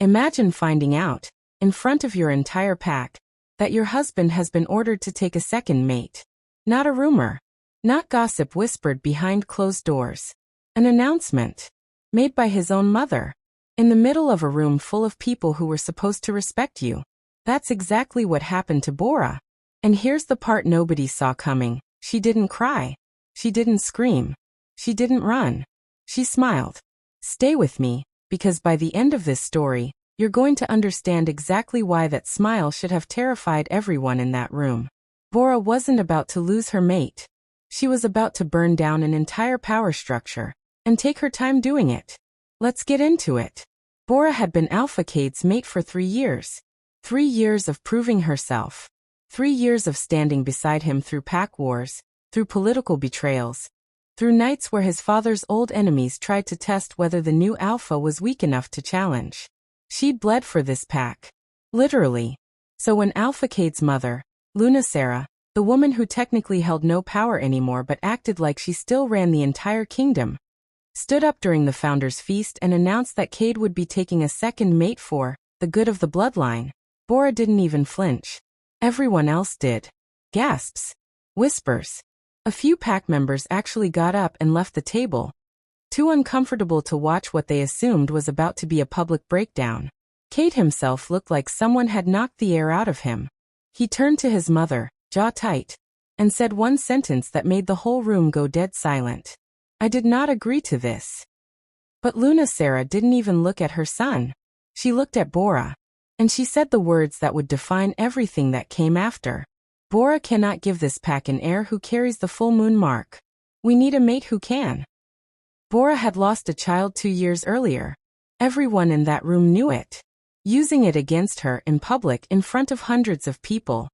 Imagine finding out, in front of your entire pack, that your husband has been ordered to take a second mate. Not a rumor. Not gossip whispered behind closed doors. An announcement. Made by his own mother. In the middle of a room full of people who were supposed to respect you. That's exactly what happened to Bora. And here's the part nobody saw coming. She didn't cry. She didn't scream. She didn't run. She smiled. Stay with me, because by the end of this story, you're going to understand exactly why that smile should have terrified everyone in that room. Bora wasn't about to lose her mate. She was about to burn down an entire power structure, and take her time doing it. Let's get into it. Bora had been AlphaKing's mate for 3 years. 3 years of proving herself. 3 years of standing beside him through pack wars, through political betrayals, through nights where his father's old enemies tried to test whether the new Alpha was weak enough to challenge. She bled for this pack. Literally. So when AlphaKing's mother, Lunacera, the woman who technically held no power anymore but acted like she still ran the entire kingdom, stood up during the Founders' Feast and announced that Kade would be taking a second mate for the good of the bloodline, Bora didn't even flinch. Everyone else did. Gasps. Whispers. A few pack members actually got up and left the table, too uncomfortable to watch what they assumed was about to be a public breakdown. Kade himself looked like someone had knocked the air out of him. He turned to his mother, jaw tight, and said one sentence that made the whole room go dead silent. I did not agree to this. But Lunacera didn't even look at her son. She looked at Bora. And she said the words that would define everything that came after. Bora cannot give this pack an heir who carries the full moon mark. We need a mate who can. Bora had lost a child 2 years earlier. Everyone in that room knew it. Using it against her in public in front of hundreds of people.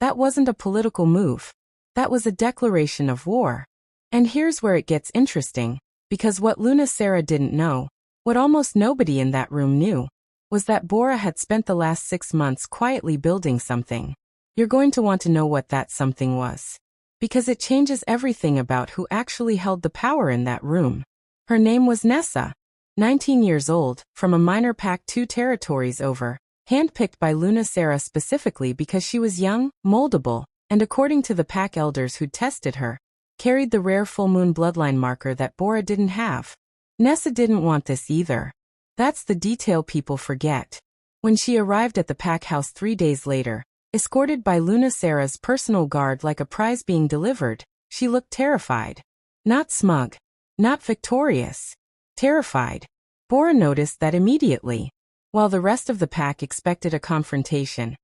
That wasn't a political move. That was a declaration of war. And here's where it gets interesting, because what Lunacera didn't know, what almost nobody in that room knew, was that Bora had spent the last 6 months quietly building something. You're going to want to know what that something was. Because it changes everything about who actually held the power in that room. Her name was Nessa. 19 years old, from a minor pack 2 territories over, handpicked by Lunacera specifically because she was young, moldable, and according to the pack elders who tested her, carried the rare full moon bloodline marker that Bora didn't have. Nessa didn't want this either. That's the detail people forget. When she arrived at the pack house 3 days later, escorted by Lunacera's personal guard like a prize being delivered, she looked terrified. Not smug. Not victorious. Terrified. Bora noticed that immediately. While the rest of the pack expected a confrontation.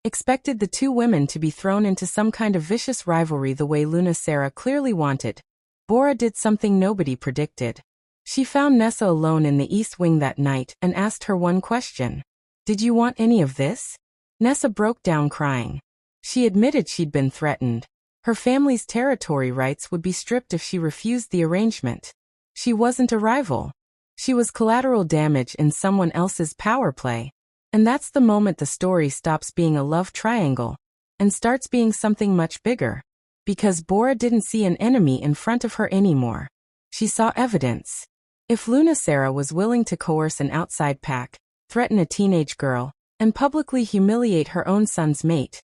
Expected the 2 women to be thrown into some kind of vicious rivalry the way Lunacera clearly wanted. Bora did something nobody predicted. She found Nessa alone in the East Wing that night and asked her one question. Did you want any of this? Nessa broke down crying. She admitted she'd been threatened. Her family's territory rights would be stripped if she refused the arrangement. She wasn't a rival. She was collateral damage in someone else's power play. And that's the moment the story stops being a love triangle and starts being something much bigger. Because Bora didn't see an enemy in front of her anymore. She saw evidence. If Lunacera was willing to coerce an outside pack, threaten a teenage girl, and publicly humiliate her own son's mate,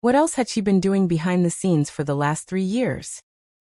what else had she been doing behind the scenes for the last 3 years?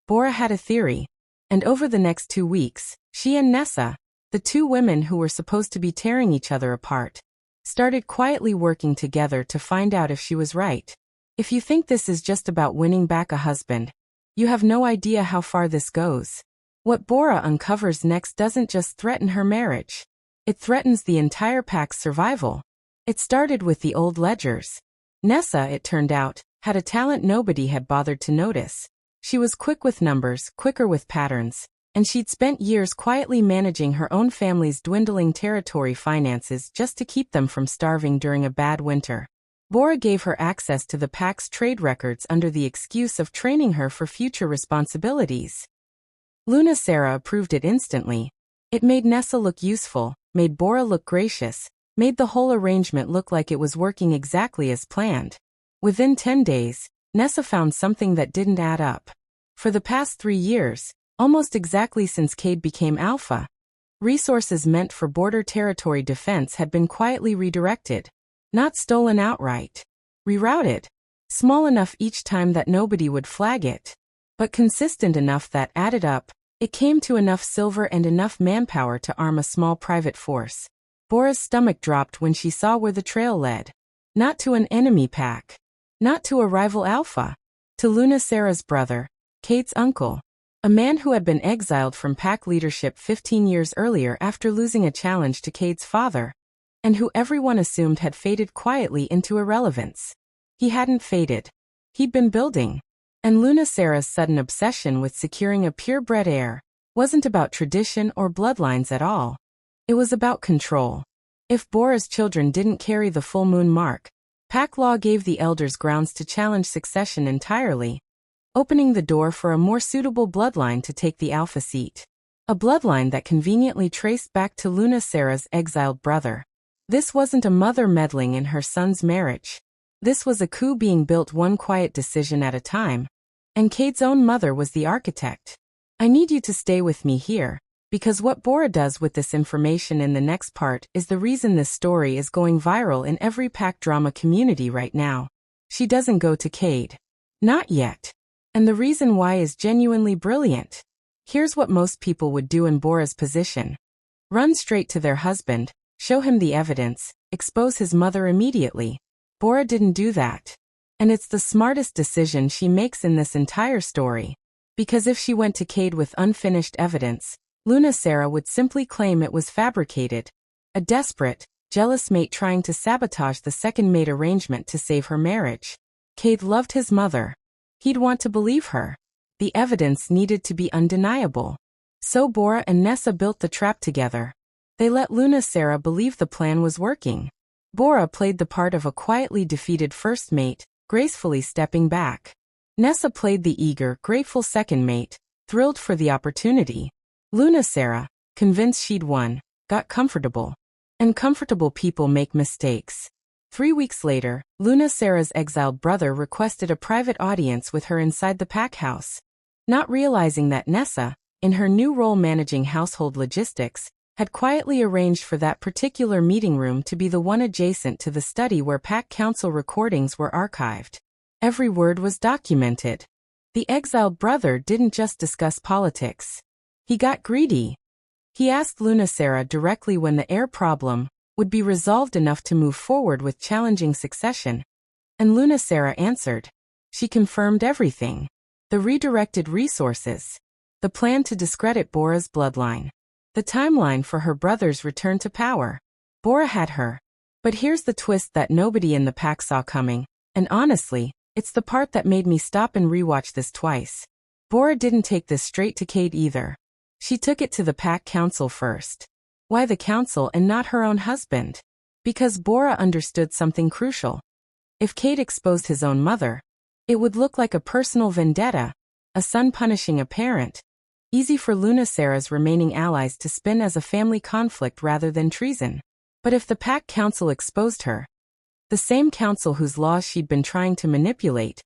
Bora had a theory. And over the next 2 weeks, she and Nessa, the 2 women who were supposed to be tearing each other apart, started quietly working together to find out if she was right. If you think this is just about winning back a husband, you have no idea how far this goes. What Bora uncovers next doesn't just threaten her marriage. It threatens the entire pack's survival. It started with the old ledgers. Nessa, it turned out, had a talent nobody had bothered to notice. She was quick with numbers, quicker with patterns, and she'd spent years quietly managing her own family's dwindling territory finances just to keep them from starving during a bad winter. Bora gave her access to the pack's trade records under the excuse of training her for future responsibilities. Lunacera approved it instantly. It made Nessa look useful, made Bora look gracious, made the whole arrangement look like it was working exactly as planned. Within 10 days, Nessa found something that didn't add up. For the past 3 years, almost exactly since Kade became Alpha, Resources meant for border territory defense had been quietly redirected. Not stolen outright. Rerouted. Small enough each time that nobody would flag it. But consistent enough that, added up, it came to enough silver and enough manpower to arm a small private force. Bora's stomach dropped when she saw where the trail led. Not to an enemy pack. Not to a rival Alpha. To Lunacera's brother, Kade's uncle. A man who had been exiled from pack leadership 15 years earlier after losing a challenge to Kade's father. And who everyone assumed had faded quietly into irrelevance. He hadn't faded. He'd been building. And Lunacera's sudden obsession with securing a purebred heir wasn't about tradition or bloodlines at all. It was about control. If Bora's children didn't carry the full moon mark, pack law gave the elders grounds to challenge succession entirely, opening the door for a more suitable bloodline to take the alpha seat. A bloodline that conveniently traced back to Lunacera's exiled brother. This wasn't a mother meddling in her son's marriage. This was a coup being built one quiet decision at a time. And Kade's own mother was the architect. I need you to stay with me here, because what Bora does with this information in the next part is the reason this story is going viral in every pack drama community right now. She doesn't go to Kade. Not yet. And the reason why is genuinely brilliant. Here's what most people would do in Bora's position. Run straight to their husband, show him the evidence, expose his mother immediately. Bora didn't do that. And it's the smartest decision she makes in this entire story. Because if she went to Kade with unfinished evidence, Lunacera would simply claim it was fabricated. A desperate, jealous mate trying to sabotage the SecondMate arrangement to save her marriage. Kade loved his mother. He'd want to believe her. The evidence needed to be undeniable. So Bora and Nessa built the trap together. They let Lunacera believe the plan was working. Bora played the part of a quietly defeated first mate, gracefully stepping back. Nessa played the eager, grateful second mate, thrilled for the opportunity. Lunacera, convinced she'd won, got comfortable. And comfortable people make mistakes. 3 weeks later, Lunacera's exiled brother requested a private audience with her inside the pack house. Not realizing that Nessa, in her new role managing household logistics, had quietly arranged for that particular meeting room to be the one adjacent to the study where pack council recordings were archived. Every word was documented. The exiled brother didn't just discuss politics. He got greedy. He asked Lunacera directly when the heir problem would be resolved enough to move forward with challenging succession. And Lunacera answered. She confirmed everything. The redirected resources. The plan to discredit Bora's bloodline. The timeline for her brother's return to power. Bora had her. But here's the twist that nobody in the pack saw coming, and honestly, it's the part that made me stop and rewatch this twice. Bora didn't take this straight to Kade either. She took it to the pack council first. Why the council and not her own husband? Because Bora understood something crucial. If Kade exposed his own mother, it would look like a personal vendetta, a son punishing a parent. Easy for Lunacera's remaining allies to spin as a family conflict rather than treason. But if the pack council exposed her, the same council whose laws she'd been trying to manipulate,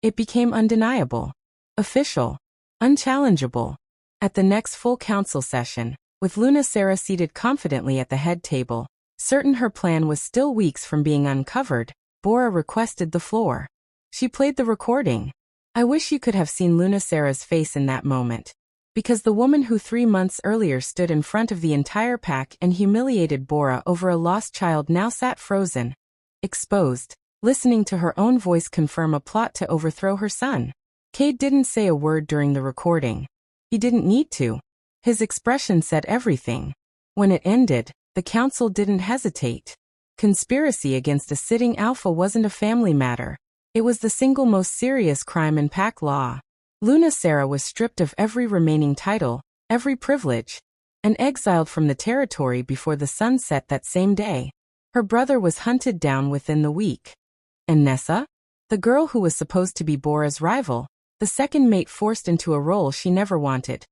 it became undeniable, official, unchallengeable. At the next full council session, with Lunacera seated confidently at the head table, certain her plan was still weeks from being uncovered, Bora requested the floor. She played the recording. I wish you could have seen Lunacera's face in that moment. Because the woman who 3 months earlier stood in front of the entire pack and humiliated Bora over a lost child now sat frozen, exposed, listening to her own voice confirm a plot to overthrow her son. Kade didn't say a word during the recording. He didn't need to. His expression said everything. When it ended, the council didn't hesitate. Conspiracy against a sitting alpha wasn't a family matter. It was the single most serious crime in pack law. Lunacera was stripped of every remaining title, every privilege, and exiled from the territory before the sun set that same day. Her brother was hunted down within the week. And Nessa? The girl who was supposed to be Bora's rival, the second mate forced into a role she never wanted.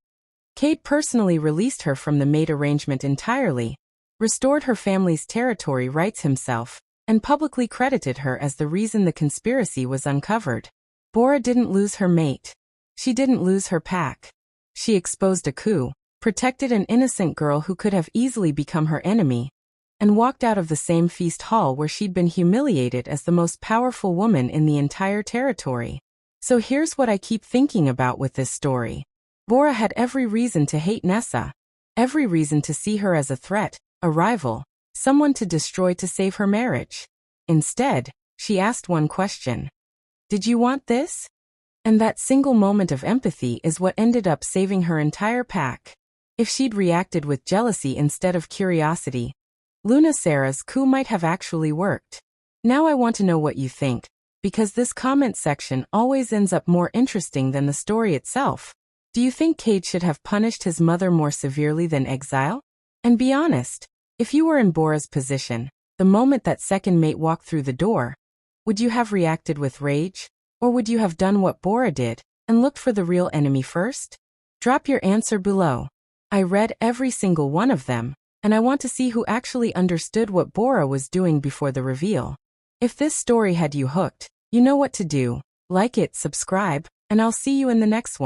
Kade personally released her from the mate arrangement entirely, restored her family's territory rights himself, and publicly credited her as the reason the conspiracy was uncovered. Bora didn't lose her mate. She didn't lose her pack. She exposed a coup, protected an innocent girl who could have easily become her enemy, and walked out of the same feast hall where she'd been humiliated as the most powerful woman in the entire territory. So here's what I keep thinking about with this story. Bora had every reason to hate Nessa, every reason to see her as a threat, a rival, someone to destroy to save her marriage. Instead, she asked one question. Did you want this? And that single moment of empathy is what ended up saving her entire pack. If she'd reacted with jealousy instead of curiosity, Luna Sarah's coup might have actually worked. Now I want to know what you think, because this comment section always ends up more interesting than the story itself. Do you think Kade should have punished his mother more severely than exile? And be honest, if you were in Bora's position, the moment that second mate walked through the door, would you have reacted with rage? Or would you have done what Bora did, and looked for the real enemy first? Drop your answer below. I read every single one of them, and I want to see who actually understood what Bora was doing before the reveal. If this story had you hooked, you know what to do. Like it, subscribe, and I'll see you in the next one.